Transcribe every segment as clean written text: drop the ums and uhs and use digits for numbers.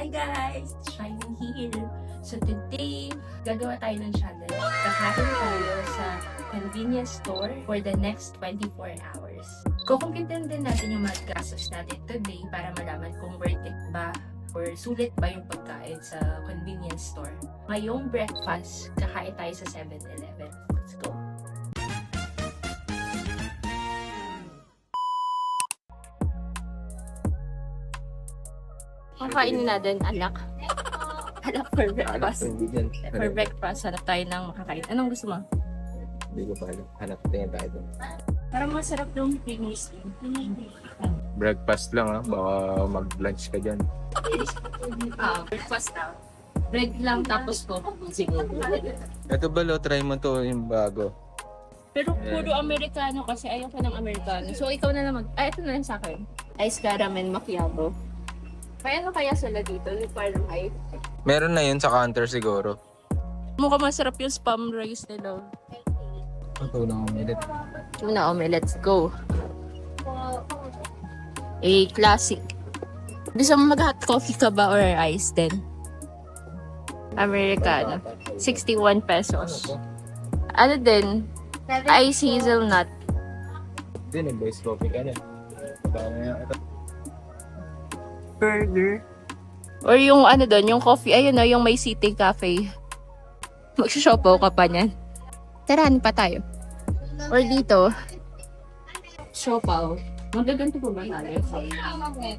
Hi guys! Shining here! So today, gagawa tayo ng challenge. Kakain tayo sa convenience store for the next 24 hours. Kukumpitin din natin yung mga gastos natin today para malaman kung worth it ba or sulit ba yung pagkain sa convenience store. Ngayong breakfast, kakain tayo sa 7-Eleven. Let's go! Ang kainin natin, alak. Alak for breakfast. For breakfast, hanap tayo ng makakain. Anong gusto mo? Hindi ko pa alam. Hanap tingin tayo doon. Parang masarap yung Pringles. Breakfast lang ha. Baka mag-lunch ka dyan. Breakfast na. Bread lang tapos ko. Siguro. Ito ba lo? Try mo to yung bago. Pero puro Amerikano kasi ayaw ko ng Amerikano. So ikaw na lang ito na lang sa akin. Ice caramel macchiato. May ano kaya sila dito? Yung parang ice. Meron na yun sa counter siguro. Mukhang masarap yung spam rice nila. Ito na umilit. Tuna omelet, let's go. Classic. Gusto mo mag-hot coffee ka ba or ice din? Americano. 61 pesos. Ano din? Ice hazelnut. Hindi, nag-voice coffee ka na. Ito. Burger. Or yung ano doon, yung coffee, ayun na, yung may city cafe. Magsusopaw ka pa niyan. Tara, pa tayo. Or dito, siopaw. Magaganto po ba tayo?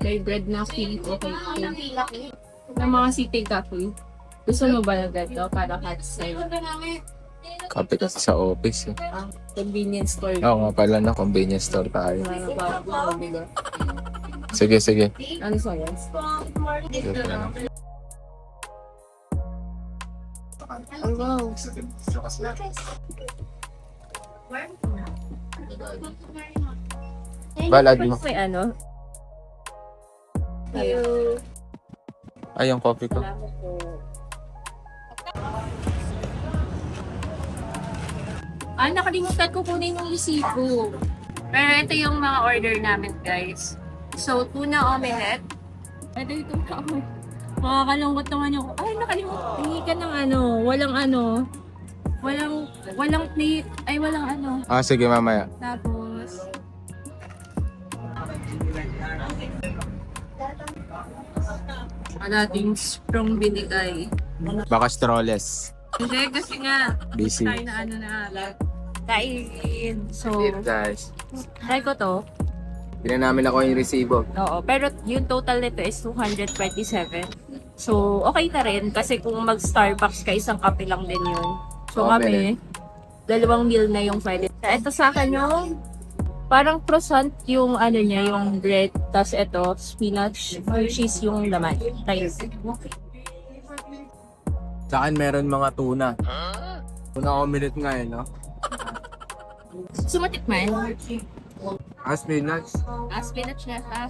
May bread na feel okay. Ng mga city cafe. Gusto mo ba na ganito para hot style? Kape kasi sa office eh. Convenience store. Oo nga pala na, convenience store tayo. Ano ba? Sige, sige. Ano sa'yo? Ito na. Oh, wow. Balad mo. May ano? Ay, yung coffee ko. Salamat po. Nakalimutan ko kunin yung resibo. Pero ito yung mga order namin, guys. So, tuna omelette. Ito yung tuna omelette. Makakalungkot naman yung... Ay, nakalimutan. Hingi ka ng ano. Walang ano. Walang plate. Ay, walang ano. Ah, sige mamaya. Tapos... Alating strong binigay. Baka strawless. Hindi, kasi nga, Busy. tayo na ano na alat. Kain. So, Guys. try ko to. Tignan namin ako yung resibo. Oo, pero yung total nito is 227. So, okay na rin kasi kung mag-Starbucks ka, isang kape lang din yun. So, Okay. kami, dalawang meal na yung pwede. Ito sa akin yung parang croissant yung ano niya, yung bread. Tapos ito, spinach, cheese yung laman. Rice. Sa akin meron mga tuna. Tuna omelet nga eh, no? Sumatik man. Spinach. Spinach na sa...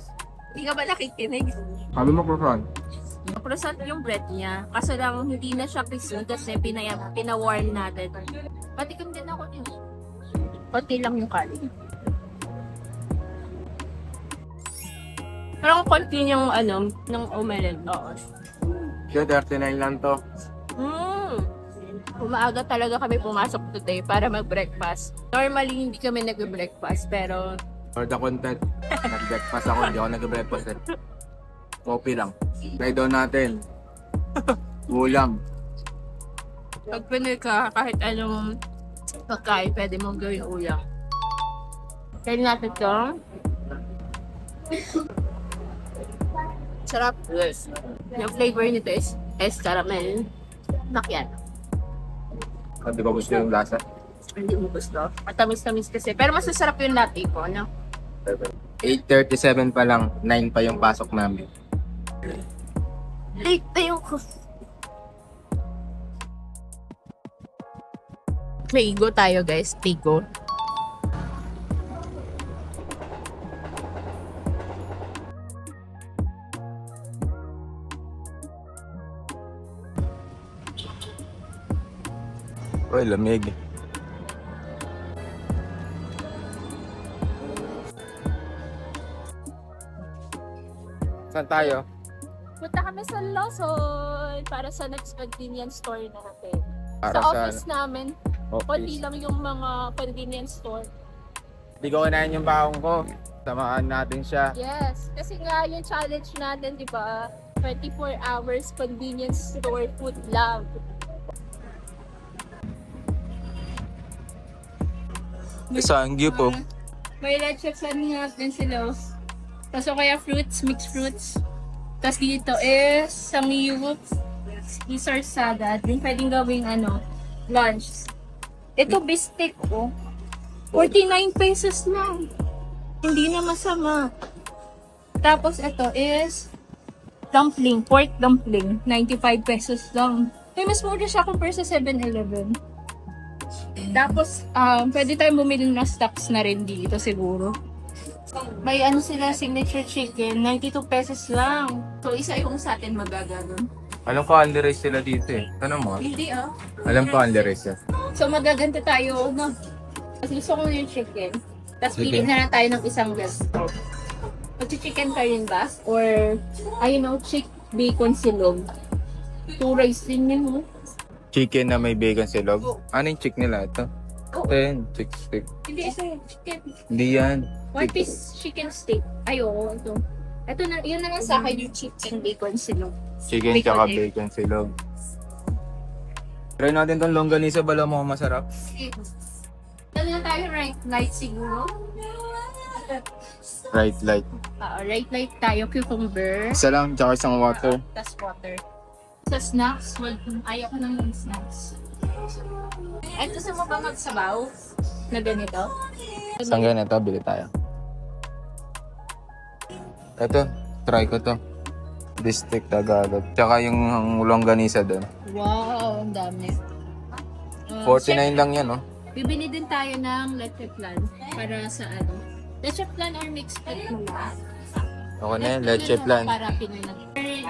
Hindi ka ba nakikinig? Kami mo croissant. Croissant yung bread niya. Kaso lang hindi na siya crispy kasi pina-warm natin. Patikim din ako din. Konti lang yung kanin. Parang konti yung ano, ng omelette. Oo. Siya, 39 lang to. Umaaga talaga kami pumasok today para mag-breakfast. Normally, hindi kami nag-breakfast, pero For the content. Nag-breakfast ako, hindi ako nag-breakfast eh. Coffee lang. Try daw natin. Ulam. pag pinil ka, kahit anong pagkain, pwede mong gawin ulam. Kaya natin to. Sarap. Yes. Yung flavor nito is caramel macchiato. Hindi ko gusto yung lasa. Hindi mo gusto. Matamis-tamis kasi. Pero masasarap yung latte ko, no? 8:37 pa lang. 9 pa yung pasok namin. Late na yung Pigo tayo, guys. Pigo. Uy, lamig. Saan tayo? Punta kami sa Lawson para sa next convenience store natin. Para Sa office namin, konti office. lang yung mga convenience store. Hindi ko kinain yung baong ko. Samahan natin siya. Yes, kasi nga yung challenge natin, di ba? 24 hours convenience store food lab. Sangyo po. May leche flan nga din sila. Tapos o kaya fruits, mixed fruits. Tapos dito is samgyup, Caesar salad. Din pwedeng gawing lunch. Ito bistek ko. 49 pesos lang. Hindi na masama. Tapos ito is dumpling, pork dumpling. 95 pesos lang. Mas mura siya compare sa 7-Eleven. Tapos, pwede tayong bumili ng stocks na rin dito siguro. May sila, signature chicken, 92 pesos lang. So, isa yung sa atin magaganon. Alam ko, underrated sila dito eh. Tanong mo. Hindi Alam ko, underrated siya. So, magaganto tayo, no? Kasi gusto ko yung chicken. Tapos, pili na lang tayo ng isang vegetable. Mag-chicken ka rin ba? Or, chick bacon silog. 2 rice din yun, no? Chicken na may bacon silog. Ano yung chick nila? Ito? Oo. Ito yun, chick stick. Hindi, ito yung chicken. Hindi yan. 1 piece chicken steak. Ay, oo, ito. Ito na, yun na lang sa akin yung chicken bacon silog. Chicken Bacon tsaka egg. bacon silog. Try natin tong longganisa, bala mo masarap. Ano na tayo, right light siguro? Right light. Right light tayo, cucumber. Isa lang, tsaka isang water. Tas water. Sa snacks, well, ayaw ko ng snacks. Ay, gusto mo ba magsabaw na ganito? Isang ganito, bili tayo. Ito, try ko to. Bistik Tagalog. Tsaka yung longganisa doon. Wow, ang dami. 49 lang yan, oh. Bibili din tayo ng leche flan para sa leche flan or mixed fruit mo lang. Ako na yan, leche flan. Para Pinoy na.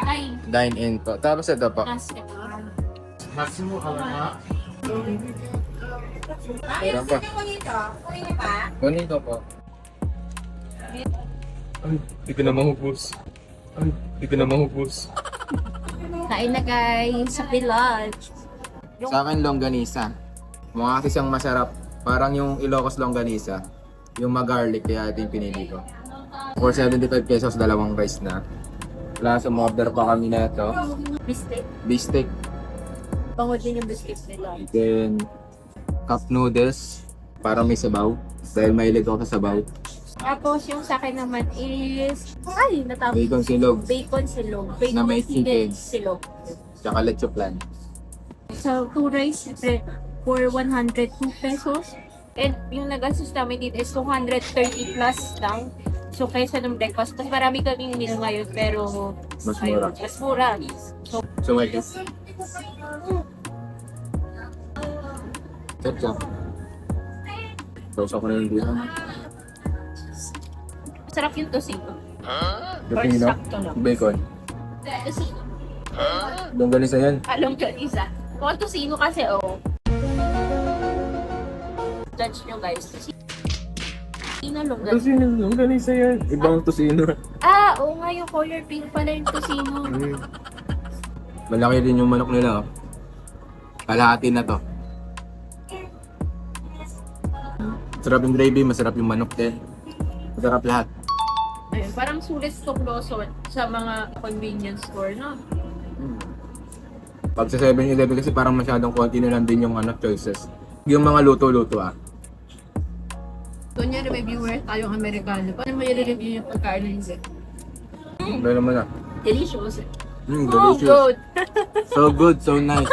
Ay, Dine in po. Tapos ito po. tas ito. Maximo ka lang, Meron pa. Bonito po. Ay, di ko na mahubos. Ay, di ko na mahubos. Kain na guys, sa lunch. Sa akin, longganisa. Mukha kasi siyang masarap. Parang yung Ilocos longganisa. Yung mag-garlic, kaya ito yung pinili ko. For 75 pesos, dalawang rice na. Plus, umorder pa kami na ito. Biscuit. Bistek. Pangod din yung biscuit nila. Then, cup noodles. Para may sabaw. Dahil mahilig ako sa sabaw. Tapos yung sa akin naman is, natapos. Bacon silog. Bacon silog. Bacon Na may chicken. silog. Tsaka leche flan. So, 2 rice for 102 pesos. And yung nagastos namin dito is 230 plus lang. So, kaysa ng breakfast. Tapos marami kaming meal ngayon, pero Mas mura. mas mura. So, So, may Ketchup. Sauce ako na yung dito. masarap yung tosino. Or Pepino. sakto lang. Bacon. Tosino. Longganisa yan. Along ka isa. Kung tosino kasi, judge nyo guys. Tosino longgan. Tosino, longganisa yan. Ibang tosino. Oo nga, yung color pink pala yung tosino. Malaki din yung manok nila. Oh. Kalahati na to. Masarap yung gravy, masarap yung manok din. Masarap lahat. Ayun, parang sulit to Lawson sa mga convenience store, no? Pag sa 7-Eleven kasi parang masyadong konti na lang din yung choices. Yung mga luto-luto Kunyari may viewer tayong Amerikano. Paano mo i-review yung pagkain nila? Ano naman Delicious. delicious. Good. So good, so nice.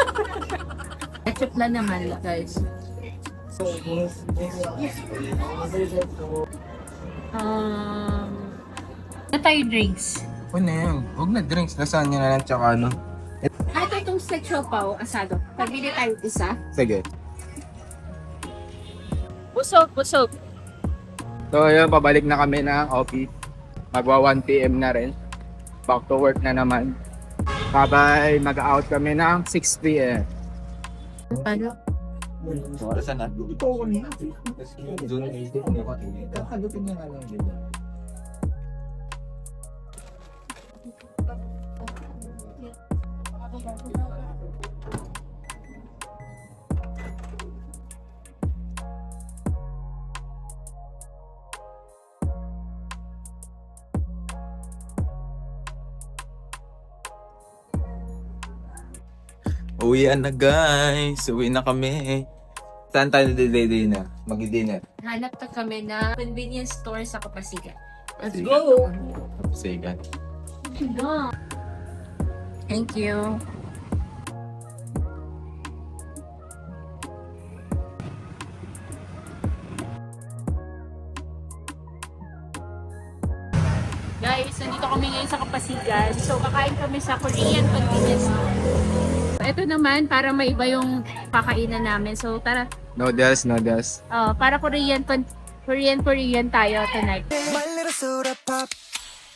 Ketchup lang naman, guys. Na tayo drinks. Ano na yan? Huwag na drinks. Lasagna na lang tsaka ano. Ito itong sexual pao, asado. Pabili tayo isa. Sige. Busog, busog. So ayun, pabalik na kami ng office. Magwa 1 PM na rin. Back to work na naman. Bye-bye. Mag-out kami ng 6 PM. Paano? Saan na? Ito ako niya. June 18. Kakalutin niya nga lang dito. Uwian na guys. Uwi na kami. Saan tayo dinner? Mag-dinner. Hanap na kami na convenience store sa Kapasigan. Let's Sige. go! Sige. Thank you. Guys, nandito kami ngayon sa Kapasigan. So, kakain kami sa Korean convenience store. Ito naman, para maiba yung pakainan namin. So, tara, Noodles. para Korean tayo tonight. My little soda pop.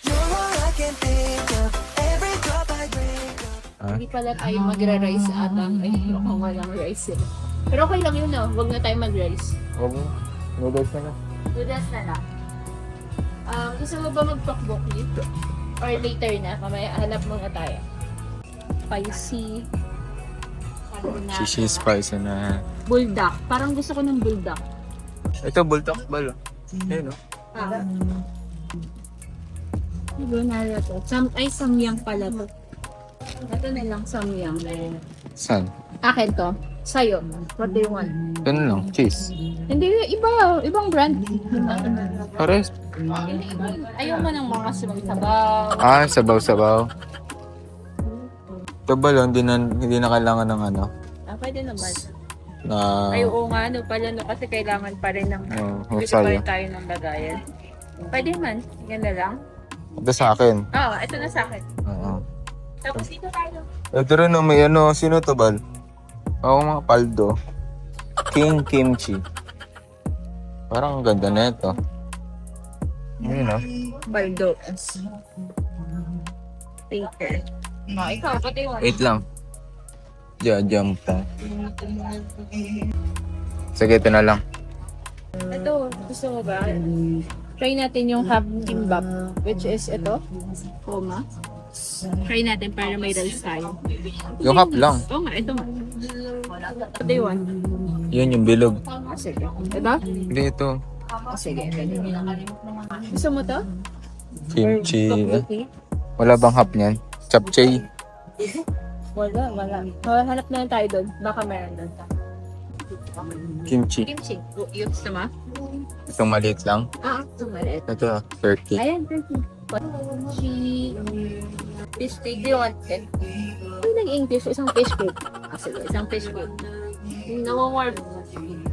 You're all I can think of. Every drop I drink up. Hindi pala tayo magra-rice ata. Ay, mukhang walang rice eh. Pero okay lang yun, no? Huwag na tayo mag-rice. Okay. Noodles na. Noodles na lang. Gusto mo ba mag-pakbok dito? Or later na? Mamaya hanap muna tayo. Spicy. Shishi spice na. Buldak. Parang gusto ko ng buldak. Ito, bulldog balo. Ayun, no? Hindi na to. Samyang pala to. Ito na lang samyang. Saan? Akin to. Sa'yo. What do you want? Ano lang, cheese. Hindi, iba. Ibang brand. Pares. Ayaw mo ng mga sabaw. Sabaw-sabaw. Ito balo, hindi na kailangan ng ano. Pwede naman. Na... Ay, oo nga, pala, kasi kailangan pa rin ng... Bili pa sayo. rin tayo ng lagayan. Pwede man. Yan na lang. Ito sa akin. Oo, ito na sa akin. Oo. Tapos dito tayo. Ito rin, no, may ano, sino to bal? Oo, mga paldo. King Kimchi. Parang ang ganda na ito. Ayun, no? Baldo. Paper. Ikaw, pati mo. Wait lang. Jump ta. Sige, ito na lang. Ito, gusto mo ba? Try natin yung half kimbap, which is ito. Koma. Try natin para may rice tayo. Yung half lang. Oo nga, ito nga. Ito yung Yun yung bilog. sige. Ito? Hindi, ito. Sige. Gusto mo to? Kimchi. Tteokbokki? Wala bang half niyan? Chapchae. Wala. Hanap na lang tayo doon. Baka meron doon. Kimchi. Kimchi. Yung gusto mo? Itong maliit lang. Ito maliit. Ito, turkey. Ayan, turkey. Kimchi. Fish cake. Do you want it? Ano nag-English? Isang fish cake. Sige, isang fish cake. Nawa-warm.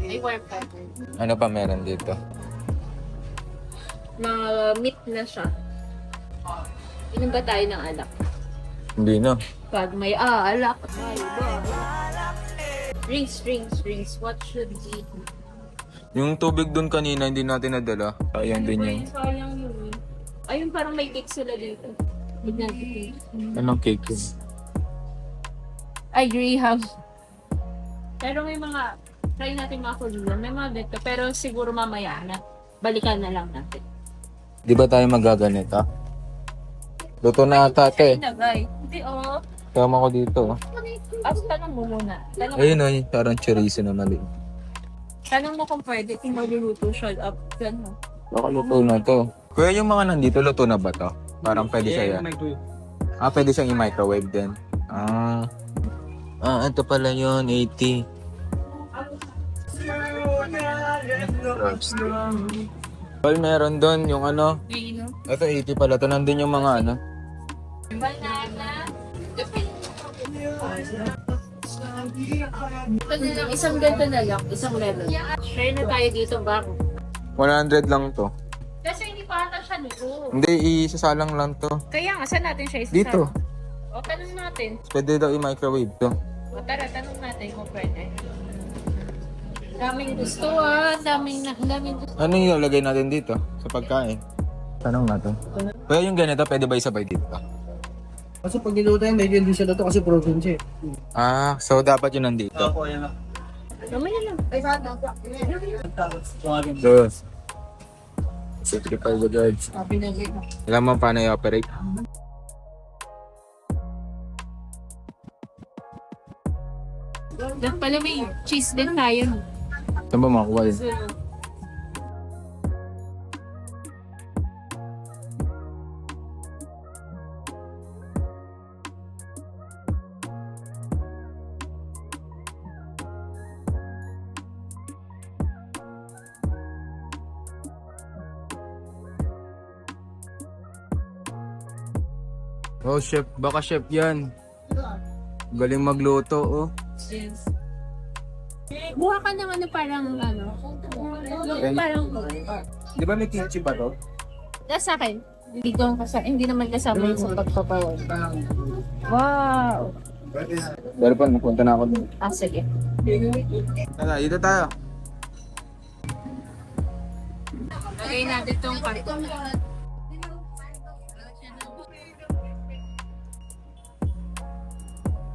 Ay, warm pa. Ano pa meron dito? Mga meat na siya. Inom ba tayo ng alak? Hindi na. Pag may alak, ay ba? Drinks. What should we do? Yung tubig dun kanina, hindi natin nadala. Sayang din yung... Sayang yun. Ayun, parang may cake sila dito. Tignan natin. Anong cake yun? I agree, have. Pero may mga, try natin mga Korean. May mga dito, pero siguro mamaya na. Balikan na lang natin. Di ba tayo magaganito? Luto na ata, te. Nagay. Hindi, oh. Tama ko dito. Tanong mo muna. Ayun o, parang chorizo na mali. Tanong mo kung pwede, kung maluluto siya up. Ganun. Baka luto na to. Kuya, yung mga nandito, luto na ba to? Parang pwede siya yan. Pwede siyang i-microwave din. Ito pala yun, 80. Well, meron doon yung ano. Ito 80 pala. Ito nandun yung mga ano. Banana. Isang ganito na lang, isang melon. Try na tayo dito ba? 100 lang to. Kasi hindi pa ata siya luto. Hindi, isasalang lang to. Kaya nga, saan natin siya isasama? Dito. O, tanong natin. Pwede daw i-microwave to. O, tara, tanong natin kung pwede. Daming gusto ah. Daming gusto. Ano yung ilalagay natin dito sa pagkain? Tanong natin. Kaya yung ganito, pwede ba isabay dito? Kasi pag niluto yan, medyo hindi siya luto kasi frozen siya. So dapat yun nandito. Opo, yan lang. Mamaya lang. Ay, bata. So, sacrifice the guards. Sabi na rin. Alam mo paano i-operate? Dapat pala may cheese din tayo. Saan ba makuha yun? So, Oh, chef. Baka chef yan. Galing magluto, oh. Buha ka ng ano parang ano. Parang Di ba may kimchi ba to? nasa akin. Hindi naman kasama yun sa pagpapawal. Wow! Pero pa, napunta na ako dun. Sige. Tara, dito tayo. Lagay natin itong karton.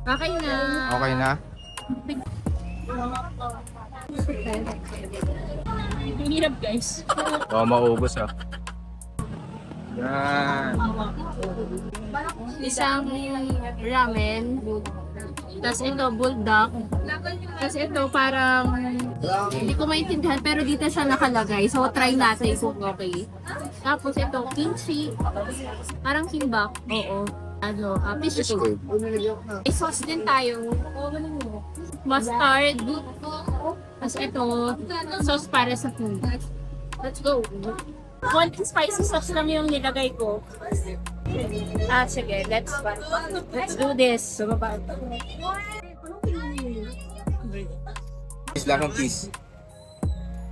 Okay na. Okay na? Ang hirap guys. Oo, maubos ah. Yan. Isang ramen. Tapos ito, bulldog. Tapos ito, parang hindi ko maintindihan pero dito siya nakalagay. So, try natin kung okay. Tapos ito, kimchi. Parang kimbap. Oo. Ano, fish cake. May sauce din tayo. Mustard. Tapos ito, sauce para sa food. Let's go. Konting spicy sauce lang yung nilagay ko. Sige. Let's do this. Kiss lang ng kiss.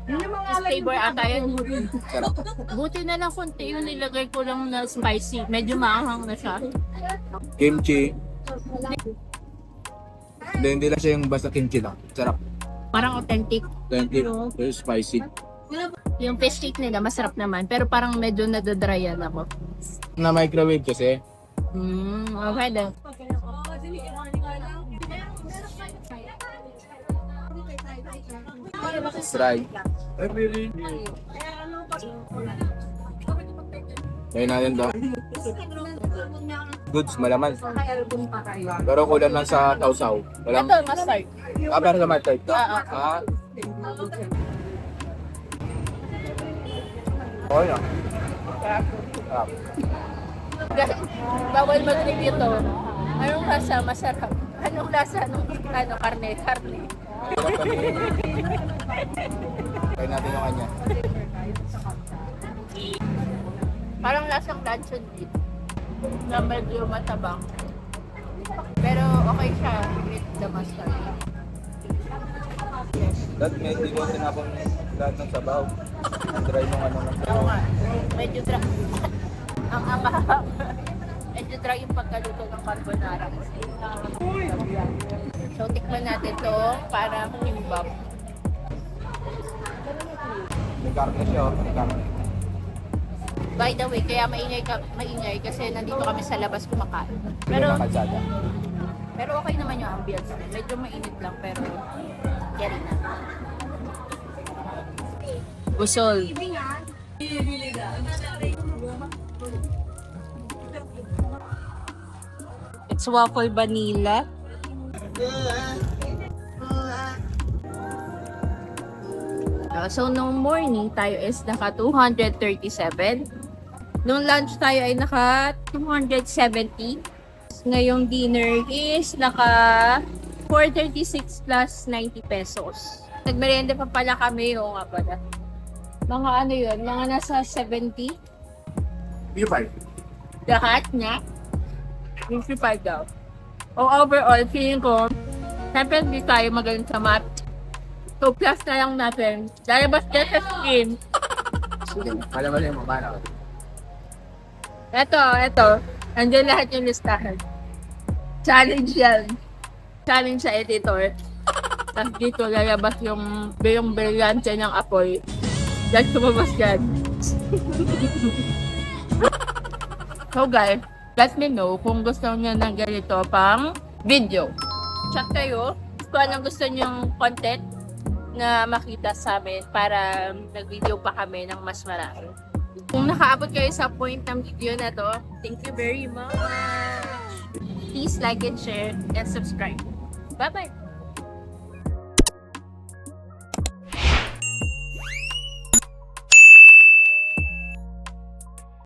Mas flavor ata yun. Sarap. Buti na lang konti yung nilagay ko lang na spicy. Medyo maanghang na siya. Kimchi. Hindi lang siya yung basta kimchi lang. Sarap. Parang authentic. Authentic. Very spicy. Yung fish cake nila masarap naman. Pero parang medyo nadadryan ako. Na microwave kasi. Okay din. Try. Try natin daw. Goods, malaman. Pero kulang lang sa tausaw. Walang... Ito, mustard. Pero sa mustard to? Ah. Okay na. Sarap. Bawal mag-review to. Anong lasa? Masarap. Anong lasa? Karne? Karne. Try natin yung kanya. Parang lasang luncheon meat. Na medyo matabang. Pero okay siya with the mustard. Dahil may dilutin tinapang lahat ng sabaw. Ang dry nung ano ng Oo nga. Medyo dry. Ang amahap. Medyo dry yung pagkaluto ng carbonara. So, tikman natin to para kimbap. may karne siya. May karne. By the way, kaya maingay kasi nandito kami sa labas kumakain. Pero Pero na kalsada. pero okay naman yung ambience. Medyo mainit lang pero carry na. Busol. It's waffle vanilla. So, nung morning, tayo is naka 237. Nung lunch tayo ay naka 270. Ngayong dinner is naka 436 plus 90 pesos. Nagmerienda pa pala kami, o nga pala. Mga ano yun, mga nasa 70. P5. Lahat na. 55 daw. O overall, feeling ko, siyempre hindi tayo magaling sa math. So, plus na lang natin. Lalabas ka sa screen. Sige, pala mo paano. Eto. Andiyan lahat yung listahan. Challenge yan. Challenge sa editor. Tapos dito lalabas yung brilyante ng apoy. Diyan tumabas yan. So guys, let me know kung gusto niyo ng ganito pang video. Chat kayo kung anong gusto niyong content na makita sa amin para nag-video pa kami ng mas marami. Kung nakaabot kayo sa point ng video na to, thank you very much! Please like and share and subscribe. Bye-bye!